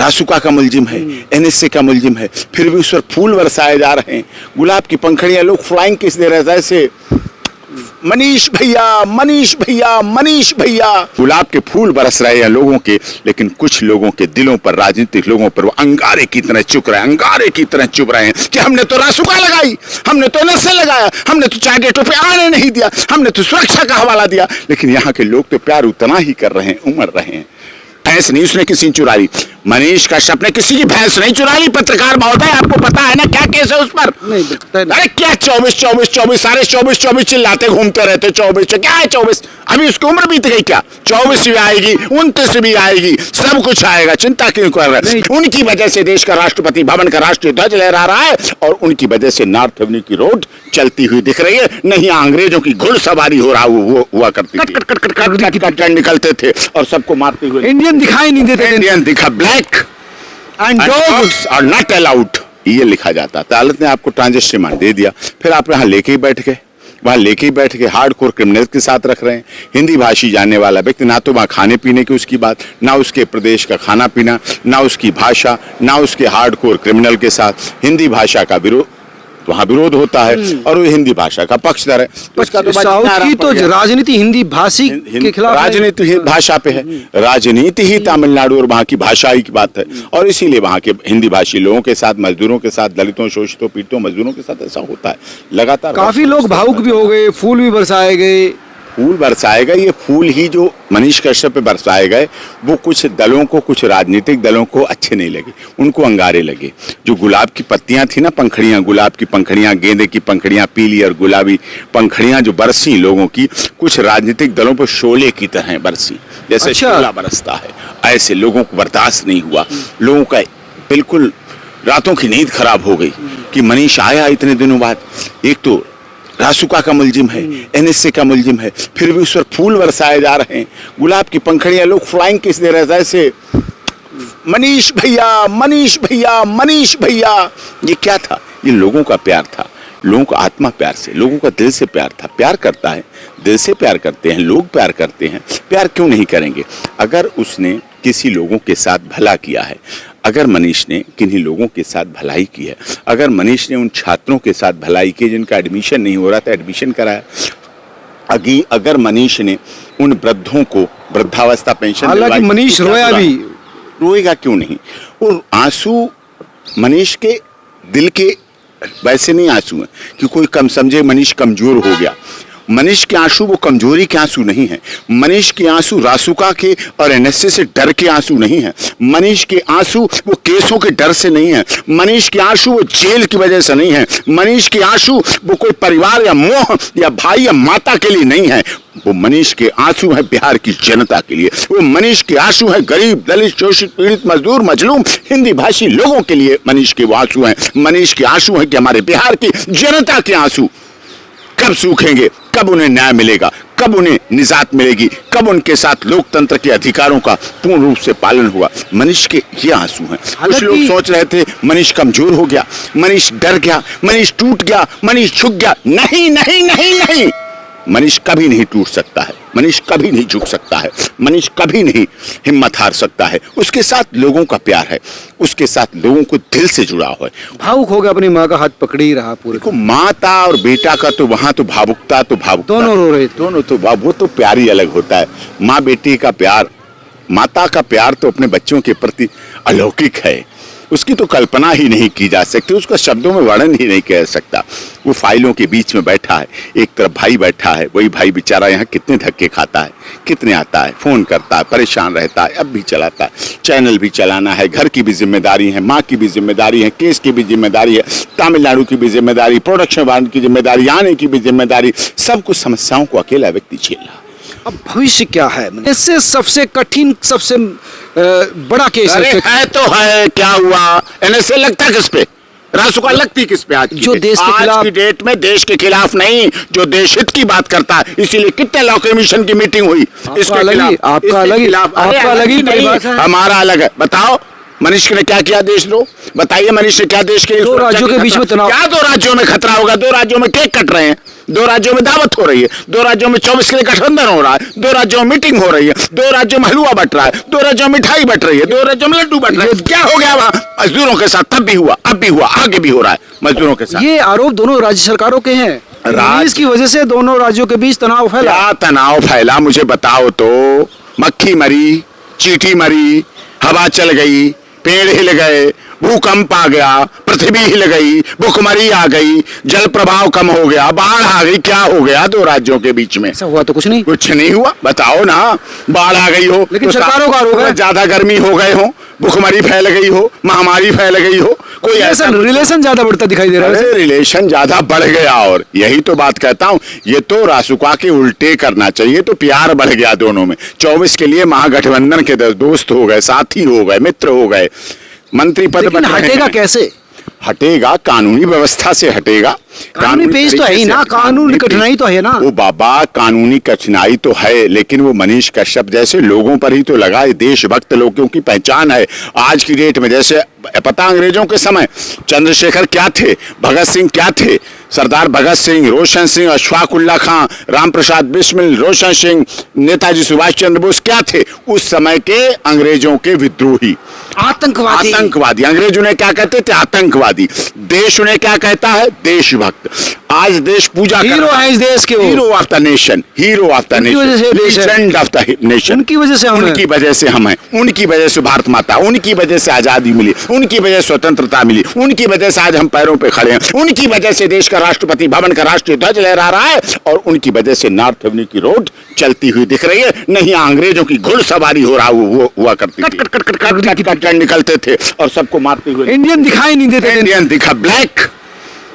रासुका का मुलजिम है, एनएसए का मुलजिम है, फिर भी उस पर फूल बरसाए जा रहे हैं, गुलाब की पंखड़ियां लोग फ्लाइंग किस दे रहे हैं, जैसे मनीष भैया, मनीष भैया, मनीष भैया, गुलाब के फूल बरस रहे हैं लोगों के, लेकिन कुछ लोगों के दिलों पर, राजनीतिक लोगों पर वो अंगारे की तरह चुप रहे हैं, अंगारे की तरह चुप रहे हैं कि हमने तो रासुका लगाई, हमने तो नशे लगाया, हमने तो चाय गेटों पे आने नहीं दिया, हमने तो सुरक्षा का हवाला दिया। लेकिन यहाँ के लोग तो प्यार उतना ही कर रहे हैं, उमड़ रहे हैं। भैंस नहीं उसने किसी ने चुरा ली, मनीष कश्यप ने किसी की भैंस नहीं चुरा ली। पत्रकार महोदय, आपको पता है ना क्या केस है उस पर? नहीं। अरे क्या 24 सारे 24 चिल्लाते घूमते रहते, 24 क्या है 24? अभी उसकी उम्र बीत गई क्या? 24 भी आएगी, 29 भी आएगी, सब कुछ आएगा, चिंता क्यों कर रहे? उनकी वजह से देश का राष्ट्रपति भवन का राष्ट्रीय ध्वज लहरा रहा है और उनकी वजह से नॉर्थ एवेन्यू की रोड चलती हुई दिख रही है। नहीं अंग्रेजों की घुड़सवारी हो रहा हुआ करती थी, कट निकलते थे और सबको मारते हुए। इंडियन दिखाई नहीं देते, इंडियन दिखा, black and dogs are not allowed, ये लिखा जाता। अदालत ने आपको ट्रांजिट रिमांड दे दिया, फिर आप यहाँ लेके ही बैठ गए, वहां लेके ही बैठ के हार्डकोर क्रिमिनल के साथ रख रहे हैं। हिंदी भाषी जानने वाला व्यक्ति, ना तो वहां खाने पीने की उसकी बात, ना उसके प्रदेश का खाना पीना, ना उसकी भाषा, ना उसके हार्डकोर क्रिमिनल के साथ हिंदी भाषा का विरोध, वहां विरोध होता है और वो हिंदी भाषा का पक्षधर है। साउथ की तो राजनीति हिंदी भाषी के खिलाफ, राजनीति भाषा पे है, राजनीति ही तमिलनाडु और वहां की भाषा की बात है और इसीलिए वहां के हिंदी भाषी लोगों के साथ, मजदूरों के साथ, दलितों, शोषितों, पीड़ितों, मजदूरों के साथ ऐसा होता है लगातार। काफी लोग भावुक भी हो गए, फूल भी बरसाए गए। फूल बरसाए गए, ये फूल ही जो मनीष कश्यप पे बरसाए गए वो कुछ दलों को, कुछ राजनीतिक दलों को अच्छे नहीं लगे, उनको अंगारे लगे। जो गुलाब की पत्तियां थी ना, पंखड़ियां, गुलाब की पंखड़ियां, गेंदे की पंखड़ियां, पीली और गुलाबी पंखड़ियां जो बरसी लोगों की, कुछ राजनीतिक दलों पर शोले की तरह बरसी, जैसे शोला बरसता है, ऐसे लोगों को बर्दाश्त नहीं हुआ। लोगों का बिल्कुल रातों की नींद खराब हो गई कि मनीष आया इतने दिनों बाद, एक तो रासुका का मुलजिम है, एनएसए का मुलजिम है, फिर भी उस पर फूल बरसाए जा रहे हैं, गुलाब की पंखड़ियां लोग फ्लाइंग किस दे रहे हैं, जैसे मनीष भैया, मनीष भैया, मनीष भैया। ये क्या था? ये लोगों का प्यार था, लोगों का आत्मा प्यार से, लोगों का दिल से प्यार था। प्यार करता है, दिल से प्यार करते हैं लोग, प्यार करते हैं, प्यार क्यों नहीं करेंगे? अगर उसने किसी लोगों के साथ भला किया है, अगर मनीष ने किन्हीं लोगों के साथ भलाई की है, अगर मनीष ने उन छात्रों के साथ भलाई की जिनका एडमिशन नहीं हो रहा था, एडमिशन कराया, अगर मनीष ने उन वृद्धों को वृद्धावस्था पेंशन, हालांकि मनीष रोया भी, रोएगा क्यों नहीं? और आंसू मनीष के दिल के वैसे नहीं आंसू हैं कि कोई कम समझे मनीष कमजोर हो गया। मनीष के आंसू वो कमजोरी के आंसू नहीं है, मनीष के आंसू रासुका के और एनएसए से डर के आंसू नहीं है, मनीष के आंसू वो केसों के डर से नहीं है, मनीष के आंसू वो जेल की वजह से नहीं है, मनीष के आंसू वो कोई परिवार या मोह या भाई या माता के लिए नहीं है, वो मनीष के आंसू है बिहार की जनता के लिए। वो मनीष के आंसू है गरीब, दलित, शोषित, पीड़ित, मजदूर, मजलूम, हिंदी भाषी लोगों के लिए मनीष के वो आंसू हैं। मनीष के आंसू है कि हमारे बिहार की जनता के आंसू कब सूखेंगे, कब उन्हें न्याय मिलेगा, कब उन्हें निजात मिलेगी, कब उनके साथ लोकतंत्र के अधिकारों का पूर्ण रूप से पालन हुआ। मनीष के ये आंसू हैं। कुछ लोग सोच रहे थे मनीष कमजोर हो गया, मनीष डर गया, मनीष टूट गया, मनीष झुक गया। नहीं नहीं नहीं नहीं, मनीष कभी नहीं टूट सकता है, मनीष कभी नहीं झुक सकता है, मनीष कभी नहीं हिम्मत हार सकता है। उसके साथ लोगों का प्यार है, उसके साथ लोगों को दिल से जुड़ा हुआ है। भावुक हो गया, अपनी माँ का हाथ पकड़े ही रहा पूरे को। माता और बेटा का तो वहां तो भावुकता दोनों रो रहे थे, दोनों तो वो तो प्यार ही अलग होता है। माँ बेटी का प्यार, माता का प्यार तो अपने बच्चों के प्रति अलौकिक है, उसकी तो कल्पना ही नहीं की जा सकती, उसका शब्दों में वर्णन ही नहीं कह सकता। वो फाइलों के बीच में बैठा है, एक तरफ भाई बैठा है, वही भाई बेचारा यहाँ कितने धक्के खाता है, कितने आता है, फोन करता है, परेशान रहता है, अब भी चलाता है, चैनल भी चलाना है, घर की भी जिम्मेदारी है, माँ की भी जिम्मेदारी है, केस की भी जिम्मेदारी है, तमिलनाडु की भी जिम्मेदारी, प्रोडक्शन वालों की जिम्मेदारी, आने की भी जिम्मेदारी, सब कुछ समस्याओं को अकेला व्यक्ति झेल रहा। अब भविष्य क्या है? इससे सबसे कठिन, सबसे बड़ा केस है तो है, क्या हुआ? एनएसए लगता किस पे? रासुका लगती किस पे? आज जो देश के खिलाफ, आज की डेट में देश के खिलाफ नहीं, जो देश हित की बात करता है। इसीलिए कितने लॉ कमीशन की मीटिंग हुई, इसके खिलाफ, आपका अलग ही, हमारा अलग है। बताओ, मनीष ने क्या किया देशद्रोह? बताइए मनीष ने क्या देश के लिए? दो राज्यों के बीच में तनाव, क्या दो राज्यों में खतरा होगा? दो राज्यों में केक कट रहे हैं, दो राज्यों में दावत हो रही है, दो राज्यों में 24 के लिए गठबंधन हो रहा है, दो राज्यों में मीटिंग हो रही है, दो राज्यों में हलवा बट रहा है, दो राज्यों में मिठाई बट रही है, दो राज्यों में लड्डू बट रहे हैं। क्या हो गया वहां? मजदूरों के साथ तब भी हुआ, अब भी हुआ, आगे भी हो रहा है मजदूरों के साथ। ये आरोप दोनों राज्य सरकारों के हैं। इसकी वजह से दोनों राज्यों के बीच तनाव फैला। क्या तनाव फैला मुझे बताओ तो? मक्खी मरी, चींटी मरी, हवा चल गई, पेड़ हिल गए, भूकंप आ गया, पृथ्वी हिल गई, भूखमरी आ गई, जल प्रभाव कम हो गया, बाढ़ आ गई। क्या हो गया दो राज्यों के बीच में? ऐसा हुआ तो कुछ नहीं, कुछ नहीं हुआ। बताओ ना, बाढ़ आ गई हो, लेकिन तो सरकारों का आरोप है ज्यादा गर्मी हो गए हो, भूखमरी फैल गई हो, महामारी फैल गई हो, कोई ऐसा रिलेशन ज्यादा बढ़ता दिखाई दे रहा है। अरे रिलेशन ज्यादा बढ़ गया। और यही तो बात कहता हूं, ये तो रासुका के उल्टे करना चाहिए। तो प्यार बढ़ गया दोनों में। 24 के लिए महागठबंधन के दोस्त हो गए, साथी हो गए, मित्र हो गए, मंत्री पद लेकिन हटेगा कैसे? हटेगा कानूनी व्यवस्था से हटेगा। कानूनी पेश तो है ही ना, कानूनी कठिनाई तो है ना। वो बाबा कानूनी कठिनाई तो है, लेकिन वो मनीष कश्यप जैसे लोगों पर ही तो लगा है। देशभक्त लोगों की पहचान है आज की डेट में। जैसे पता अंग्रेजों के समय चंद्रशेखर क्या थे, भगत सिंह क्या थे, सरदार भगत सिंह, रोशन सिंह, अशफाक उल्ला खां, राम प्रसाद बिस्मिल, रोशन सिंह, नेताजी सुभाष चंद्र बोस क्या थे उस समय के अंग्रेजों के विद्रोही, आतंकवादी। अंग्रेज उन्हें क्या कहते थे? आतंकवादी। देश उन्हें क्या कहता है? देशभक्त। आज देश पूजा हीरो है इस देश के, hero of the nation, hero of the nation, legend of the nation. उनकी वजह से हम हैं, उनकी वजह से भारत माता, उनकी वजह से आजादी मिली, उनकी वजह से स्वतंत्रता मिली, उनकी वजह से आज हम पैरों पे खड़े हैं, उनकी वजह से देश का राष्ट्रपति भवन का राष्ट्रीय ध्वज लहरा रहा है, और उनकी वजह से नॉर्थ एवेन्यू की रोड चलती हुई दिख रही है। नहीं अंग्रेजों की घुड़सवारी हो रहा हुआ करती थी, कट निकलते थे और सबको मारते हुए। इंडियन दिखाई नहीं देते, इंडियन दिखा, black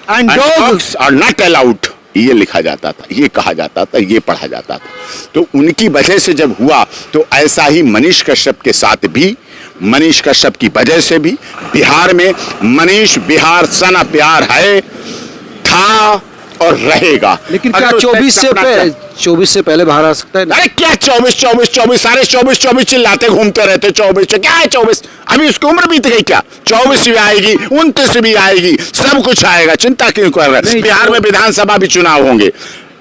and dogs are not allowed, ये लिखा जाता था, ये कहा जाता था, ये पढ़ा जाता था। तो उनकी वजह से जब हुआ, तो ऐसा ही मनीष कश्यप के साथ भी, मनीष कश्यप की वजह से भी बिहार में मनीष बिहार सन प्यार है, था और रहेगा। लेकिन क्या 24 से पहले बाहर आ सकता है? अरे क्या 24 सारे 24 चिल्लाते घूमते रहते। 24 क्या है? 24 अभी उसकी उम्र बीत गई क्या? 24 भी आएगी, 29 भी आएगी, सब कुछ आएगा। चिंता क्यों कर रहे हैं? बिहार में विधानसभा भी चुनाव होंगे,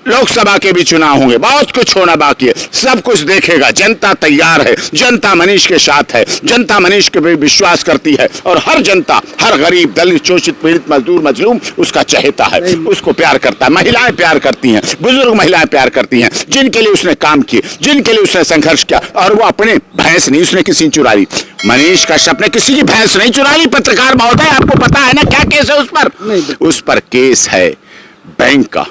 लोकसभा के भी चुनाव होंगे, बहुत कुछ होना बाकी है। सब कुछ देखेगा, जनता तैयार है, जनता मनीष के साथ है, जनता मनीष के भी विश्वास करती है, और हर जनता, हर गरीब, दलित, शोषित, पीड़ित, मजदूर, मजलूम उसका चहेता है, उसको प्यार करता है। महिलाएं प्यार करती हैं, बुजुर्ग महिलाएं प्यार करती हैं, जिनके लिए उसने काम किए, जिनके लिए उसने संघर्ष किया। और वो अपने भैंस नहीं उसने किसी चुराई, मनीष कश्यप ने किसी की भैंस नहीं चुराई। पत्रकार महोदय, आपको पता है ना क्या केस है उस पर? उस पर केस है बैंक का।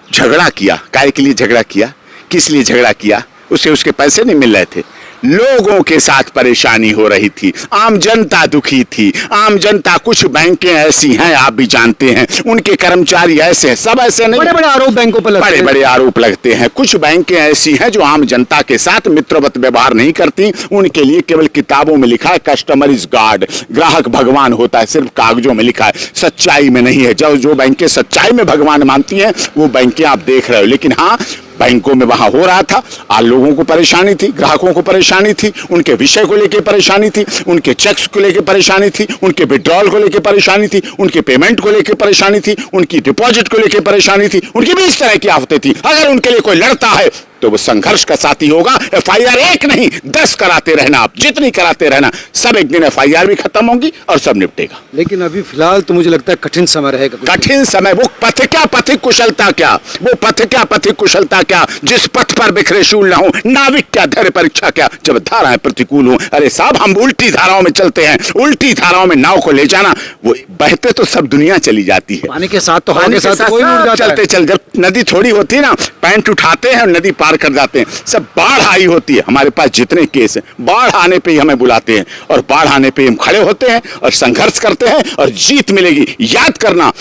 झगड़ा किया, काय के लिए झगड़ा किया, किस लिए झगड़ा किया? उसके पैसे नहीं मिल रहे थे, लोगों के साथ परेशानी हो रही थी, आम जनता दुखी थी। आम जनता, कुछ बैंकें ऐसी हैं, आप भी जानते हैं, उनके कर्मचारी ऐसे हैं, सब ऐसे नहीं। बड़े बड़े आरोप बैंकों पर लगते हैं, बड़े आरोप लगते हैं। कुछ बैंकें ऐसी हैं जो आम जनता के साथ मित्रवत व्यवहार नहीं करती, उनके लिए केवल किताबों में लिखा है कस्टमर इज गॉड, ग्राहक भगवान होता है, सिर्फ कागजों में लिखा है, सच्चाई में नहीं है। जो बैंकें सच्चाई में भगवान मानती हैं वो बैंकें आप देख रहे हो। लेकिन हाँ, बैंकों में वहां हो रहा था, आज लोगों को परेशानी थी, ग्राहकों को परेशानी थी, उनके विषय को लेकर परेशानी थी, उनके चेक्स को लेकर परेशानी थी, उनके विड्रॉल को लेकर परेशानी थी, उनके पेमेंट को लेकर परेशानी थी, उनकी डिपॉजिट को लेकर परेशानी थी, उनकी भी इस तरह की आफतें थी। अगर उनके लिए कोई लड़ता है तो वो संघर्ष का साथी होगा। FIR एक नहीं 10 कराते रहना, आप जितनी कराते रहना, सब एक दिन FIR भी खत्म होगी और सब निपटेगा। लेकिन अभी फिलहाल तो मुझे लगता है कठिन समय रहेगा। कठिन समय, वो पथ क्या पथिक कुशलता क्या, वो पथ क्या पथिक कुशलता क्या, जिस पथ पर बिखरे शूल न हो, नाविक क्या धैर्य परीक्षा क्या, जब धाराएं प्रतिकूल हो। अरे साहब, हम उल्टी धाराओं में चलते हैं, उल्टी धाराओं में नाव को ले जाना, वो बहते तो सब दुनिया चली जाती है, पानी के साथ तो हवा के साथ कोई नहीं उड़ जाता है। चलते चल, जब नदी थोड़ी होती है ना, पैंट उठाते हैं और नदी पार कर जाते हैं। सब बाढ़ आई होती है, हमारे पास जितने केस हैं, बाढ़ आने पे ही हमें बुलाते हैं, और बाढ़ आने पे हम खड़े होते हैं और संघर्ष करते हैं और जीत मिलेगी। याद करना,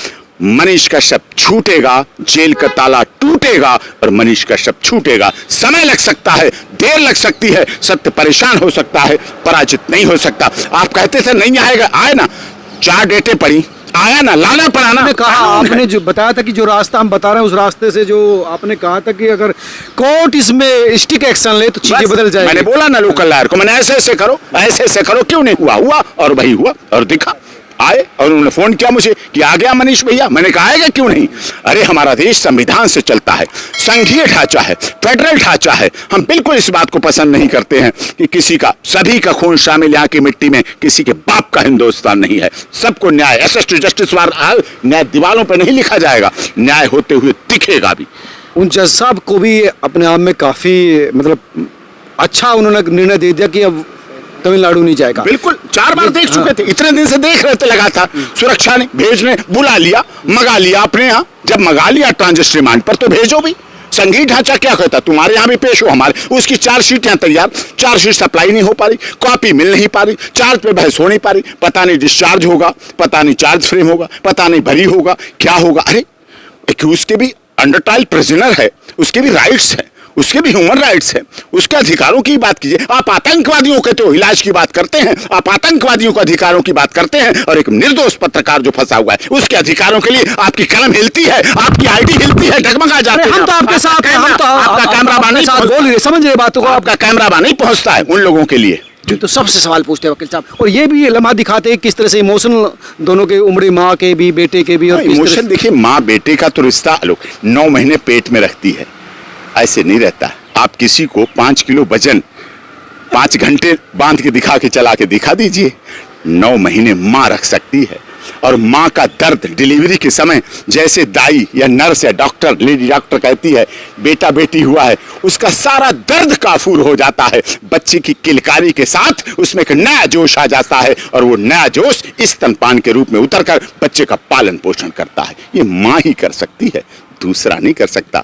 मनीष कश्यप छूटेगा, जेल का ताला टूटेगा और मनीष कश्यप छूटेगा। समय लग सकता है, देर लग सकती है, सत्य परेशान हो सकता है, पराजित नहीं हो सकता। आप कहते थे नहीं आएगा, आए ना। 4 डेटें पड़ी, आया ना, लाना पड़ा ना। आपने कहा, आपने जो बताया था कि जो रास्ता हम बता रहे हैं उस रास्ते से जो आपने कहा था कि अगर कोर्ट इसमें स्टिक एक्शन ले तो चीजें बदल जाएगी। मैंने बोला ना लोकल लॉयर को, मैंने ऐसे ऐसे करो, ऐसे ऐसे करो, क्यों नहीं हुआ? हुआ, और भाई हुआ, और दिखा। आए और उन्होंने फोन किया मुझे कि आ गया मनीष भैया। मैंने कहा आएगा क्यों नहीं? अरे हमारा देश संविधान से चलता है, संघीय ढांचा है, फेडरल ढांचा है। हम बिल्कुल इस बात को पसंद नहीं करते हैं कि किसी का, सभी का खून शामिल यहाँ की मिट्टी में, किसी के बाप का हिंदुस्तान नहीं है। सबको न्याय, एसेस्ट जस्टिस वार, न्याय दीवारों पर नहीं लिखा जाएगा, न्याय होते हुए दिखेगा भी। उन जज साहब को भी अपने आप में काफी मतलब अच्छा उन्होंने निर्णय दे दिया कि अब तमिलनाडु नहीं जाएगा। बिल्कुल, 4 बार देख चुके थे, इतने दिन से देख रहे थे लगातार। सुरक्षा ने, भेजने, बुला लिया, मंगा लिया अपने यहाँ। जब मंगा लिया ट्रांजिट रिमांड पर तो भेजो भी। संघीय ढांचा क्या कहता, तुम्हारे यहाँ भी पेश हो, हमारे। उसकी चार्जशीट यहाँ तैयार, चार्जशीट सप्लाई नहीं हो पा रही, कॉपी मिल नहीं पा रही, चार्ज पे बहस हो नहीं पा रही। पता नहीं डिस्चार्ज होगा, पता नहीं चार्ज फ्रेम होगा, पता नहीं भरी होगा, क्या होगा। अरे एक्यूज के भी अंडर ट्रायल प्रिजनर है, उसके भी राइट्स हैं, उसके भी ह्यूमन राइट्स हैं, उसके अधिकारों की बात कीजिए। आप आतंकवादियों कहते हो, इलाज की बात करते हैं, आप आतंकवादियों के अधिकारों की बात करते हैं, और एक निर्दोष पत्रकार जो फंसा हुआ है उसके अधिकारों के लिए आपकी कलम हिलती है, आपकी आईडी हिलती है, डगमगा जाते हैं। हम तो आपके साथ हैं, हम तो आपका कैमरामैन नहीं बोल रहे, समझ रहे बातों को। आपका कैमरामैन नहीं पहुंचता है उन लोगों के लिए। तो सबसे सवाल पूछते हैं वकील साहब, और ये भी लम्हा दिखाते हैं किस तरह से इमोशनल दोनों के, उमड़ी माँ के भी, बेटे के भी। और इमोशन देखिए, माँ बेटे का तो रिश्ता लोग 9 महीने पेट में रखती है, ऐसे नहीं रहता। आप किसी को 5 किलो वजन 5 घंटे बांध के दिखा के चला के दिखा दीजिए, 9 महीने माँ रख सकती है। और माँ का दर्द डिलीवरी के समय, जैसे दाई या नर्स या डॉक्टर, लेडी डॉक्टर कहती है बेटा बेटी हुआ है, उसका सारा दर्द काफूर हो जाता है। बच्चे की किलकारी के साथ उसमें एक नया जोश आ जाता है, और वो नया जोश स्तनपान के रूप में उतरकर बच्चे का पालन पोषण करता है। ये माँ ही कर सकती है, दूसरा नहीं कर सकता।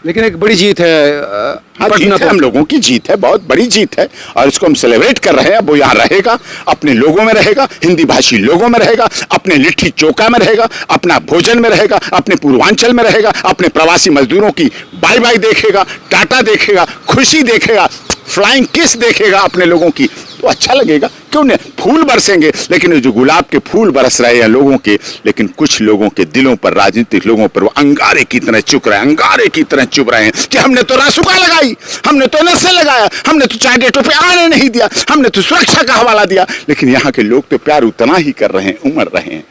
लेकिन एक बड़ी जीत है, जीत है, हम लोगों की जीत है, बहुत बड़ी जीत है, और इसको हम सेलिब्रेट कर रहे हैं। वो यहाँ रहेगा, अपने लोगों में रहेगा, हिंदी भाषी लोगों में रहेगा, अपने लिट्टी चोखा में रहेगा, अपना भोजन में रहेगा, अपने पूर्वांचल में रहेगा, अपने प्रवासी मजदूरों की बाय बाय देखेगा, टाटा देखेगा, खुशी देखेगा, फ्लाइंग किस देखेगा अपने लोगों की, तो अच्छा लगेगा। क्यों नहीं? फूल बरसेंगे, लेकिन जो गुलाब के फूल बरस रहे हैं लोगों के, लेकिन कुछ लोगों के दिलों पर, राजनीतिक लोगों पर वो अंगारे की तरह चुप रहे हैं, अंगारे की तरह चुप रहे हैं कि हमने तो रासुका लगाई, हमने तो नशे लगाया, हमने तो चाय गेटों पे आने नहीं दिया, हमने तो सुरक्षा का हवाला दिया। लेकिन यहाँ के लोग तो प्यार उतना ही कर रहे हैं, उमड़ रहे हैं।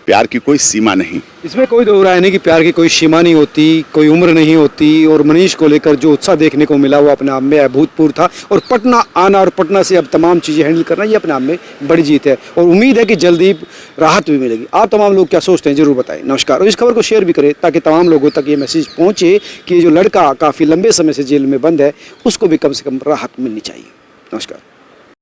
प्यार की कोई सीमा नहीं। इसमें कोई दो राय नहीं कि प्यार की कोई सीमा नहीं होती, कोई उम्र नहीं होती। और मनीष को लेकर जो उत्साह देखने को मिला वो अपने आप में अभूतपूर्व था। और पटना आना और पटना से अब तमाम चीज़ें हैंडल करना, ये अपने आप में बड़ी जीत है, और उम्मीद है कि जल्दी राहत भी मिलेगी। आप तमाम लोग क्या सोचते हैं जरूर बताएं। नमस्कार, और इस खबर को शेयर भी करें ताकि तमाम लोगों तक ये मैसेज पहुँचे कि जो लड़का काफ़ी लंबे समय से जेल में बंद है उसको भी कम से कम राहत मिलनी चाहिए। नमस्कार।